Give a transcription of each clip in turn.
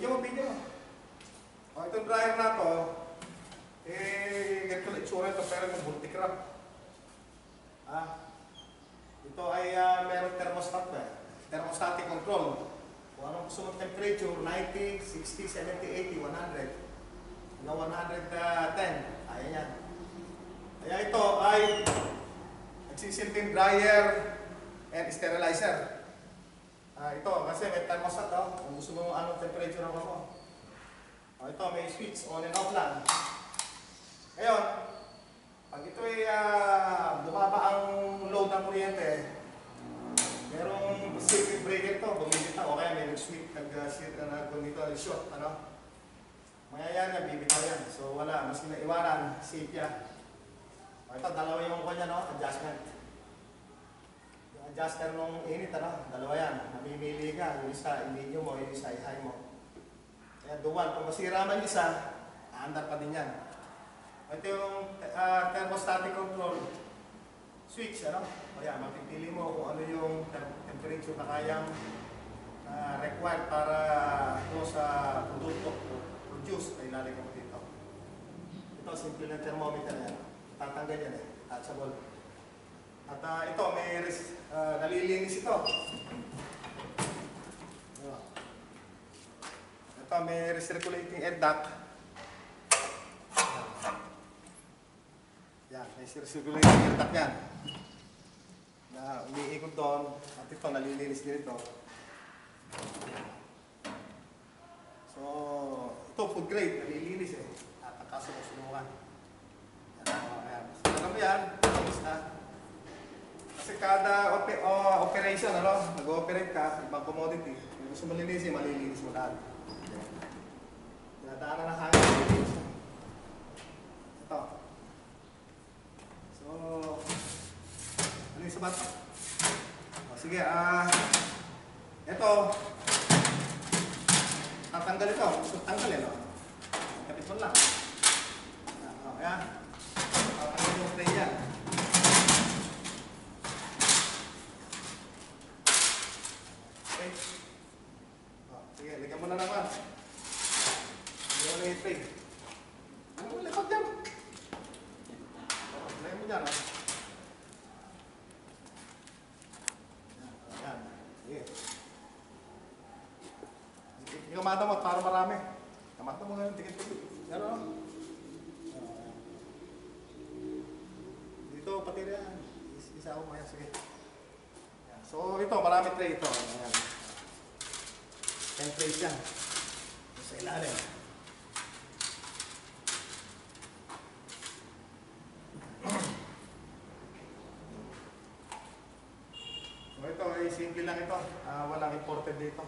Video mo. O, itong dryer na to, ganito na itsura ito, pero yung multi-crop. Ito ay meron thermostat ba? Thermostatic control. Kung anong gusto mong temperature, 90, 60, 70, 80, 100. Hanggang 110. Ayan yan. Kaya ito ay nagsisilbing dryer and sterilizer. Ito, kasi may thermostat kung gusto mo anong temperature ng mo. Ito, may switch, on and off lang. Ngayon, pag ito ay bumaba ang load ng kuryente, merong circuit breaker to, bumibitaw, o kaya may nag-switch, nag-short, Mayayari na, bibitaw yan. So wala, mas kinaiwanan, safe yan. Ito, dalawa yung kanya, adjustment. Adjuster nung init, dalawa yan. Namimili ka, yung isa, i-medium mo, yung isa, i-high mo. Kaya duwan, kung masira man isa, aandar pa din yan. Ito yung thermostatic control switch, Kaya mapipili mo kung ano yung temperature na kayang required para ito sa produkto produce, ay lalagyan mo dito. Ito, simple na thermometer yan. Tatanggal yan touchable. At ito, may nalilinis ito. Ito, may recirculating air duct. Yan, may recirculating air duct yan. Na umiikot doon. At ito, nalilinis din ito. So, ito, food grade, nalilinis At nakasunukan. Ayan. Alam mo yan, nalinis na. Kasi kada operation, nag-ooperate ka, ibang commodity, kung gusto malilinis, malilinis mo lahat. Dinadaanan ng hangin, malilinis. Ito. So, ano yung sabat? Sige, ito. Tatanggal ito. Gusto tanggal kapit mo lang. Ayan. Tatanggal yung tray yan. Sige, lagyan mo na naman. Lagyan mo na yung tray. Ano mo, likod yan. Lagyan mo dyan, Ayan. Sige. Ikamata mo, para marami. Kamata mo ngayon, tikit-tikit. Dito, pati rin yan. Isa ako maya, sige. So, ito, marami tray ito. Ayan. 10 trays yan. Sa ilalim. So, ito ay simple lang ito. Walang imported dito.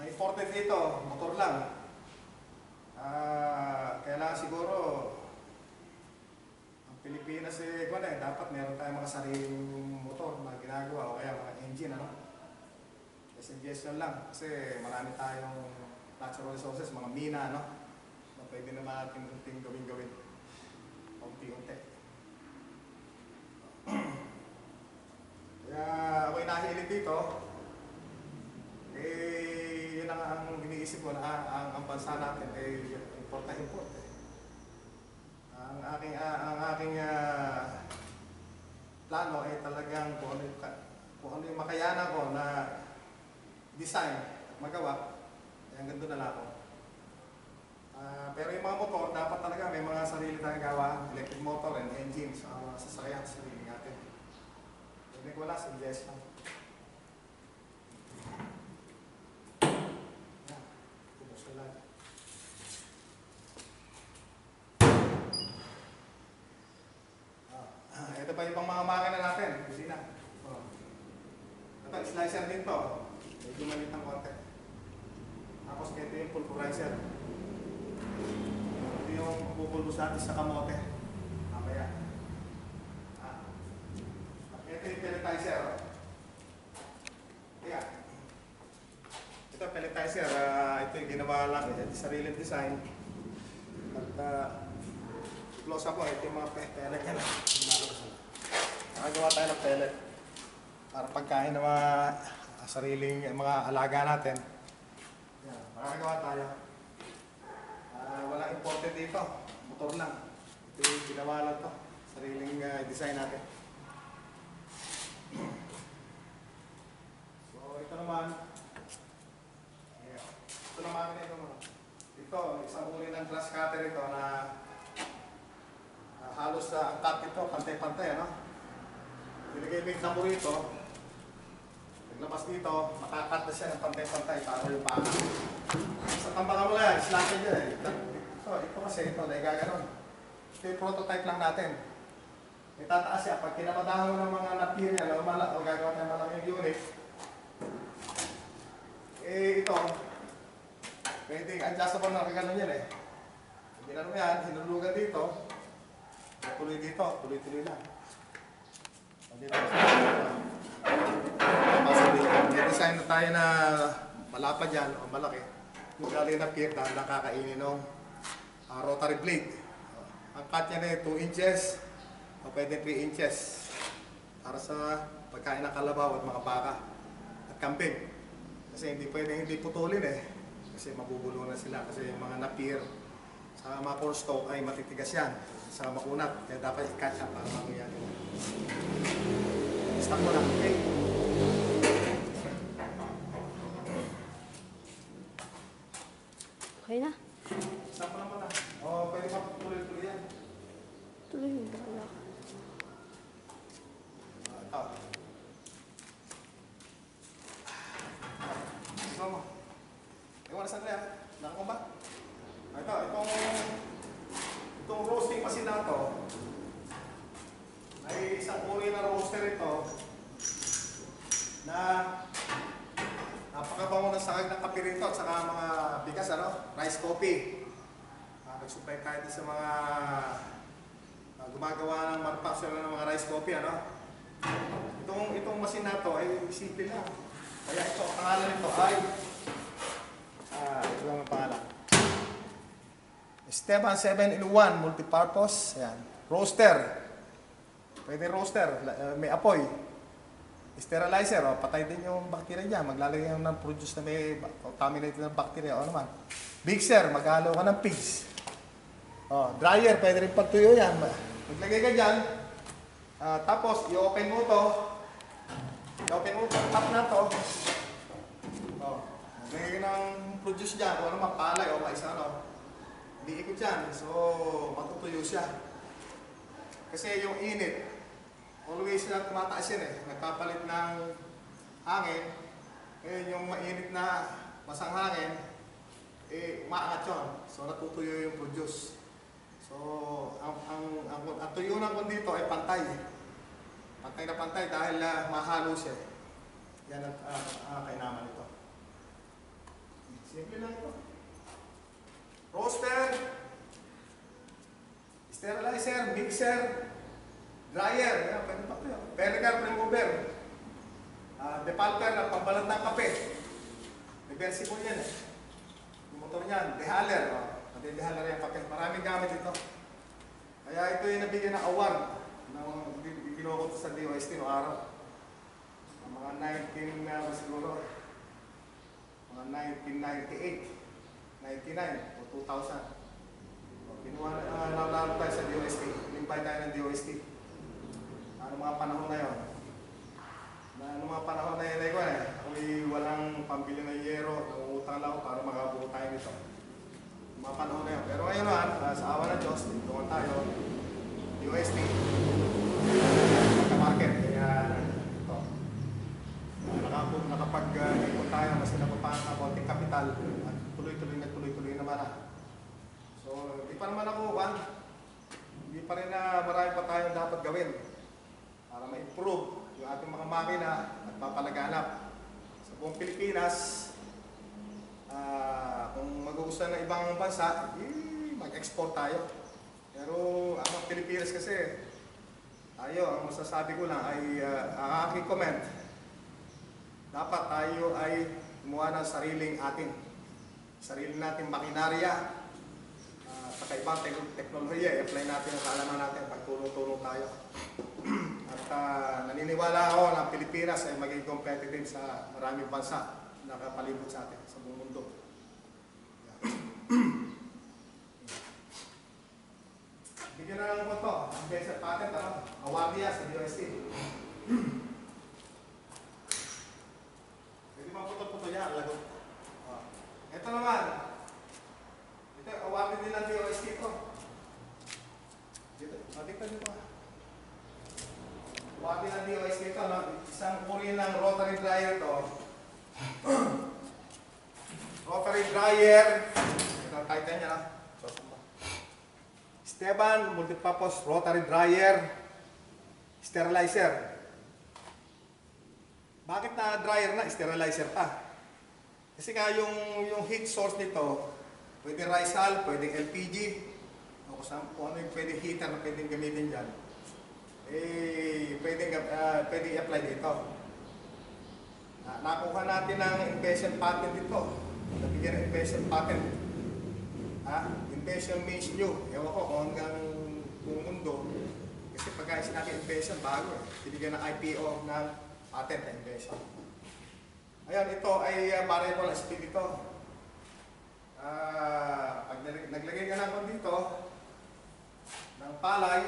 Ang imported dito, motor lang. Kailangan siguro Pilipinas dapat meron tayong mga sariling motor na ginagawa o kaya mga engine, suggestion lang kasi marami tayong natural resources, mga mina, na pwede naman natin unting gawin unti-unti. Kaya ako'y nahilig dito, yun ang iniisip ko na ang bansa natin ay import. Ang aking plano ay talagang kung ano yung makayanan ko na design at magawa, hanggang doon na lang ako. Pero yung mga motor, dapat talaga may mga sarili tayong gawa, electric motor and engine sa mga sasakyan, sarili natin. Hindi ko wala, suggest lang. Tubos ko lang. Ito pa yung pang mga makina natin, kusina. Ito, slicer din to. Medyo malit ng konti. Tapos ito yung pulverizer. Ito yung pupulbos natin sa kamote. Mamaya. Ito yung pelletizer. Ayan. Ito pelletizer. Ito yung ginawa lang. Ito sariling design. At close up mo. Ito yung mga pellet yan. Nakagawa tayo ng pellet. Para pagkain na mga sariling mga alaga natin. Yan, makakagawa tayo. Walang imported dito, motor lang. Ito yung ginawa lang to, sariling design natin. So ito naman, ito naman ito, isang uri ng grass cutter ito na halos ang cut ito, pantay-pantay, ano? Nilagay mo yung tambo rito, naglabas dito, makakat na siya ng pantay-pantay para yung paa. Sa tambakan mo lang, slacker dyan eh. Ito kasi, ito, gaganon. Ito yung prototype lang natin. May tataas siya, pag kinamadahan mo ng mga napir yan, o gagawa ng malaking unit, ito, pwedeng adjustable na kaganon yan eh. Ginano mo yan, hinulugan dito, tuloy dito, tuloy-tuloy lang. Dito, may design na tayo na malapad yan o malaki. Yung galing na pier, dahil nakakainin ng rotary blade. Ang cut yan eh, 2 inches o pwede 3 inches para sa pagkain ng kalabaw at mga baka at kambing. Kasi hindi pwede hindi putulin eh. Kasi mabubulong na sila kasi yung mga napier sa mga cornstalk ay matitigas yan sa makunat. Kaya dapat i-cut siya para mangyayari. Stop mo lang, okay? Okay na? Stop mo lang muna. O, pwede pa tuloy-tuloy yan. Tuloy mo ba? Ito. Ito mo. Ewan na saan na yan. Naka ko ba? Itong roasting machine na ito ay isang uri na roaster ito na napakabango ng sakag ng kape rito at saka mga bigas, rice coffee. Nag-supply tayo sa mga gumagawa ng manufacturer ng mga rice coffee, Itong machine na ito ay simple lang. Kaya ito, ang pangalan nito ay ito lang ang pangalan. Esteban 7-in-1 multipurpose. Ayan. Roaster. Pwede roaster. May apoy. Sterilizer. Patay din yung bacteria dyan. Maglalagay ng produce na may contaminated ng bacteria. O naman. Mixer. Maghalo ka ng pigs. Dryer. Pwede rin pagtuyo yan. Maglagay ka dyan. Tapos, i-open mo ito. I-open mo ito. Tap na ito. Maglagay ka ng produce dyan. O naman, palay o mais Hindi ikot yan. So, matutuyo siya. Kasi yung init, always na tumataas yan eh. Nagpapalit ng hangin. Ngayon yung mainit na masang hangin, umaangat yun. So, natutuyo yung produce. So, ang tuyunan ko dito ay pantay. Pantay na pantay dahil mahalo siya. Yan ang kainaman ito. Simple lang ito. Roaster, sterilizer, mixer, dryer, pwede pa ito. Vinegar remover, depulper na pambalat ng kape. Reversible yan eh. Yung motor niyan, dehaler. Pati dehaler yung kape. Maraming gamit ito. Kaya ito yung nabigyan ng award na ginawa ko sa DOST noong araw. Mga 1998. 99 o 2000. Kinuha na tayo sa DOST. Inimbay tayo ng DOST. Mga panahon na yun. Mga panahon na yun ako'y walang pambili ng yero. Nangungutang lang ako para makabuo tayo nito. Mga panahon na yun. Pero ngayon sa awa ng Diyos, doon tayo. DOST. Magka-market. Kaya ito. Nakapag-ipon tayo. Mas napapahan ng konting kapital. Tuloy-tuloy naman So, di pa naman ako, hindi pa rin marami pa tayong dapat gawin para ma-improve yung ating mga makina at papalaganap sa buong Pilipinas. Kung mag-uusan ng ibang bansa, mag-export tayo. Pero ang Pilipinas kasi, ang masasabi ko lang ay ang aking comment, dapat tayo ay gumawa ng sarili nating makinarya, sa ibang teknolohiya, i-apply natin sa alaman natin, pagtulong-tulong tayo. At naniniwala ako na Pilipinas ay magiging competitive sa maraming bansa na nakapalibot sa atin sa buong mundo. Bigyan na lang po ito. Ang basic patent, awardia sa DOST. Pwede maputol-putol yan, lagot. Ito naman. Ito, awardia din ng DOST ito. Dito, dito dito. Awardia ng DOST ito, isang uri ng rotary dryer ito. Rotary dryer. Ito ang title niya, Esteban Multipurpose Rotary Dryer Sterilizer. Bakit na dryer na, sterilizer pa? Kasi nga yung heat source nito, pwede Rizal, pwede LPG, o kung ano yung pwede heater na pwedeng gamitin dyan, pwede apply dito. Nakuha natin ang invention patent dito. Nabigyan ng invention patent. Invention means new. Ewan ko kung hanggang buong mundo. Kasi pagka sinabi invention, bago eh. Binigyan ng IPO ng patent na invention. Ayan, ito ay variable speed ito. Pag naglagay ka naman dito ng palay,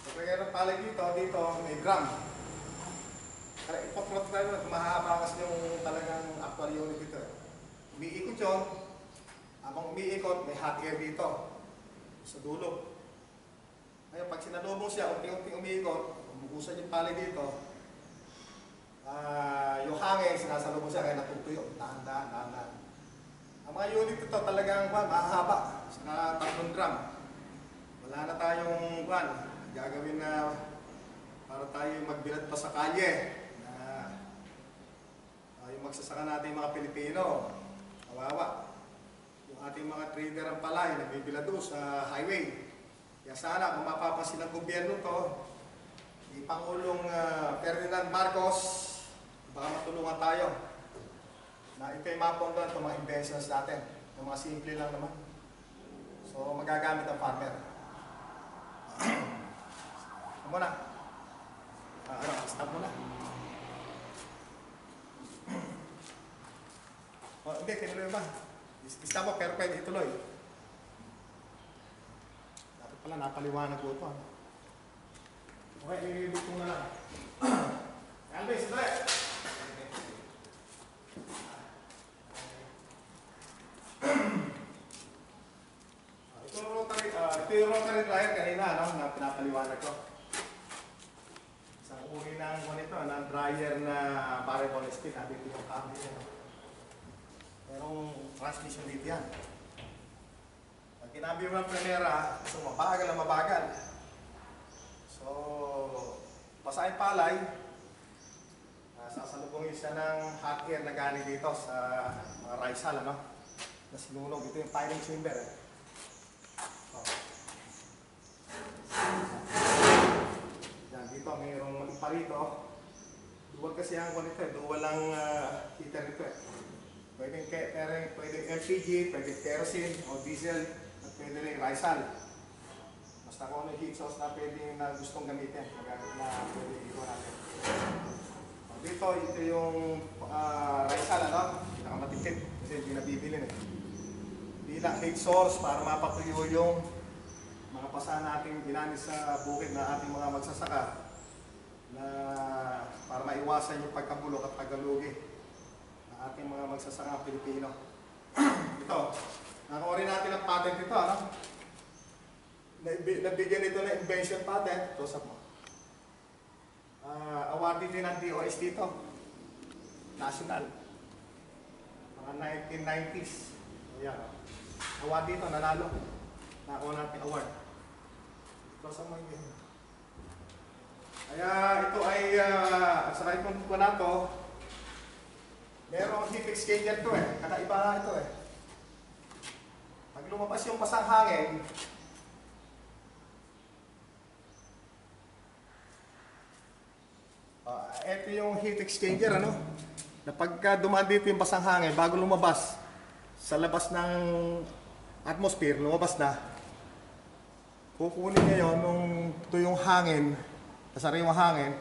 naglagay ng palay dito may gram. Kaya ipoplot tayo na mahaba kasi yung talagang actual unit dito. Umiikot yun. Habang umiikot, may hot air dito sa dulo. Ngayon, pag sinalubong siya, unti-unti umiikot, bumukusan yung palay dito, yung hangin, sinasalubong siya, kaya natutuyo. Dahan-dahan. Ang mga unit ito talagang mahaba. Saka 3 gram. Wala na tayong gagawin na para tayo magbilad pa sa kalye. Yung magsasaka natin mga Pilipino, kawawa. Yung ating mga trader ang palay, nagbibilad doon sa highway. Kaya sana kung mapapansin ng gobyerno to, ni Pangulong Ferdinand Marcos, baka matulungan tayo na ito yung mapondohan itong mga inventions natin. Yung mga simple lang naman. So magagamit ang farmer. Ano muna? Stop muna. Hindi, tinuloy ba? Stop mo, pero pwede ituloy. Dapat pala, napaliwanag ko ito. Okay, ililibig ko na lang. Alvis, ito ito yung rotary dryer kanina, na pinapaliwanag ko. Isang uri ng dryer na variable speed. Dito yung kami. Merong transmission dito yan. Pag kinabi mo ng primera, so mabagal. So, pasahin palay, sasalubungin siya ng hot air na galing dito sa mga Rizal, na sinunog. Ito yung firing chamber. Yan, dito mayroong ipa rito. Duwag kasi ang ito, duwag lang heater ito . Pwedeng LPG, pwedeng kerosene o diesel, at pwede rin Rizal. Basta kung ano yung heat source na pwede na gustong gamitin, magamit na pwede ito natin. Dito, ito yung Rizal, pinakamatipid kasi hindi nabibilin eh. Bilang heat source para mapatuyo yung mga pasa natin ginanis sa bukid na ating mga magsasaka na para maiwasan yung pagkabulok at pagkalugi ating mga magsasaka Pilipino. Ito, nakuha rin natin ang patent ito, nabigyan ito ng invention patent. Ito sa mo. Awarded din ng DOS dito. National. Mga 1990s. Ayan. Award dito, nanalo. Nakuha natin award. Ito sa mo yun. Kaya ito ay, sa kung ko na to, merong heat exchanger to kakaiba ito Pag lumabas yung pasang hangin, ito yung heat exchanger, na pagka dumaan dito yung pasang hangin, bago lumabas sa labas ng atmosphere, lumabas na, kukunin ngayon nung ito yung hangin, sariwang hangin,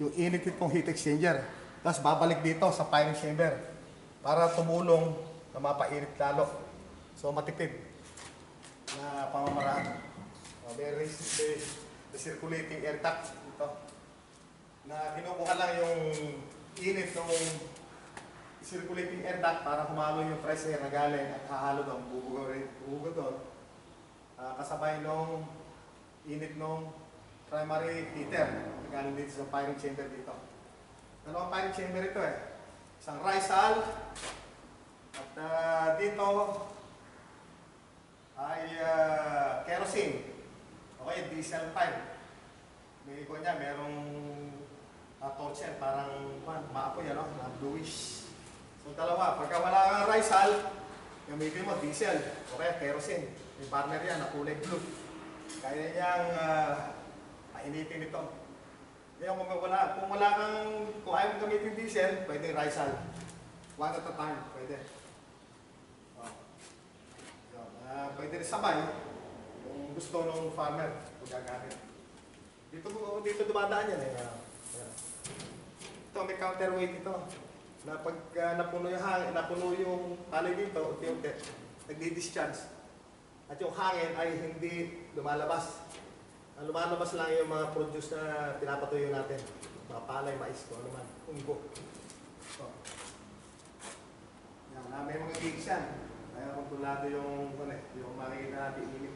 yung init itong heat exchanger. Tapos babalik dito sa firing chamber para tumulong na mapainit lalo. So matipid na pamamaraan. May recirculating air duct ito na kinukuha lang yung init ng circulating air duct para humalo yung fresh air na galing at hahalo doon, bubugo doon. Kasabay nung init nung primary heater na galing dito sa firing chamber dito. Dalawang firing chamber ito eh. Isang Rizal at dito ay kerosene. Okay, diesel fire. May ko niya, merong torch yan, parang maapoy yan, no? Bluish. So dalawa, pagka wala kang Rizal, gamitin mo diesel o kaya kerosene. May partner yan na kulay blue. Kaya niyang painitin ito. Ngayon kung wala kang, kung ayaw mong gamitin diesel, pwede Rizal. One at a time, pwede. Pwede rin sabay kung gusto ng farmer kung gagamit. Dito dumadaan yan eh. Ito may counterweight ito. Na pag napuno yung hangin, napuno yung tali dito, unti-unti, nagdi-discharge. At yung hangin ay hindi lumalabas. Ang lumalabas lang yung mga produce na pinapatuyo natin. Mga palay, mais, kung ano man, unggo. Yan, may mga gigs yan. Kaya kontrolado yung makikita natin init.